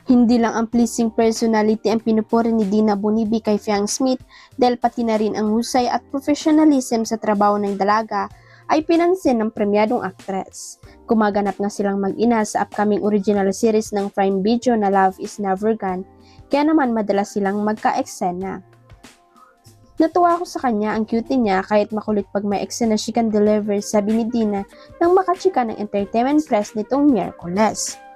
Hindi lang ang pleasing personality ang pinupuri ni Dina Bonibi kay Fiang Smith dahil pati na rin ang husay at professionalism sa trabaho ng dalaga ay pinansin ng premyadong aktres. Gumaganap nga silang mag-ina sa upcoming original series ng Prime Video na Love is Never Gone, kaya naman madalas silang magka-eksena. Natuwa ako sa kanya, ang cute niya kahit makulit pag may eksena she can deliver, sabi ni Dina nang makachika ng Entertainment Press nitong Miyerkules.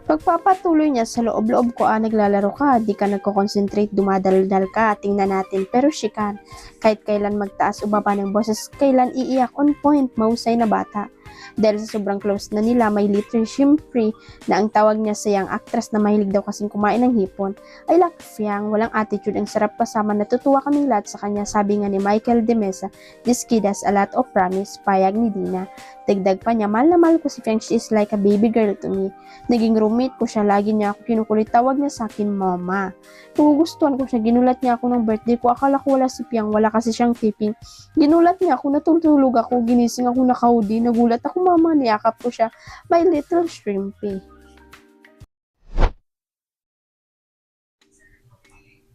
Pagpapatuloy niya sa loob-loob ko, naglalaro ka, di ka nagko-concentrate, dumadaldal ka, tingnan natin, pero shikan. Kahit kailan magtaas o baba ng boses, kailan iiyak, on point, mahusay na bata. Dahil sa sobrang close na nila, may leadership free na ang tawag niya sa young actress na mahilig daw kasing kumain ng hipon. I like Fiang, walang attitude, ang sarap kasama, natutuwa kaming lahat sa kanya, sabi nga ni Michael De Mesa, this kid has a lot of promise, payag ni Dina. Dagdag pa niya, mahal na mahal ko si Fiang, she is like a baby girl to me. Naging roommate ko siya, lagi niya ako kinukulit, tawag niya sa akin mama. Nagugustuhan ko siya, ginulat niya ako ng birthday ko, akala ko wala si Fiang, wala kasi siyang tipping. Ginulat niya ako, natutulog ako, ginising ako nakaudi, nagulat ako mama, niyakap ko siya, my little shrimpy.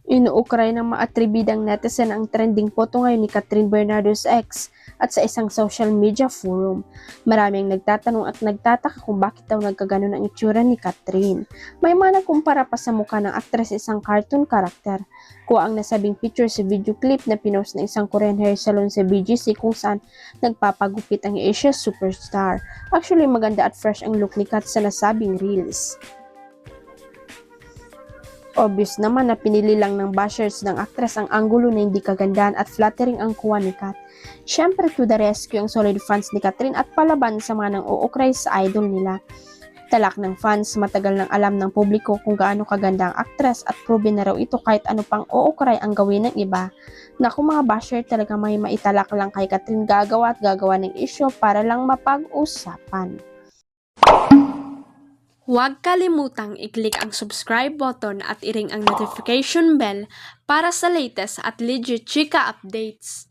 Inuukray ng mga atribidang netizen ang trending photo ngayon ni Catherine Bernardo's ex at sa isang social media forum. Maraming nagtatanong at nagtataka kung bakit daw nagkaganon ang itsura ni Catherine. May mga nagkumpara pa sa mukha ng aktres isang cartoon character. Kuha ang nasabing picture sa video clip na pinost ng isang Korean hair salon sa BGC kung saan nagpapagupit ang Asia superstar. Actually maganda at fresh ang look ni Kat sa nasabing reels. Obvious naman na pinili lang ng bashers ng aktres ang anggulo na hindi kagandahan at flattering ang kuha ni Kat. Siyempre to the rescue ang solid fans ni Catherine at palaban sa mga nang uukray sa idol nila. Talak ng fans, matagal nang alam ng publiko kung gaano kaganda ang aktres at proven na raw ito kahit ano pang uukray ang gawin ng iba. Naku mga basher, talaga may maitalak lang kay Catherine, gagawa at gagawa ng issue para lang mapag-usapan. Huwag kalimutang i-click ang subscribe button at i-ring ang notification bell para sa latest at legit chika updates.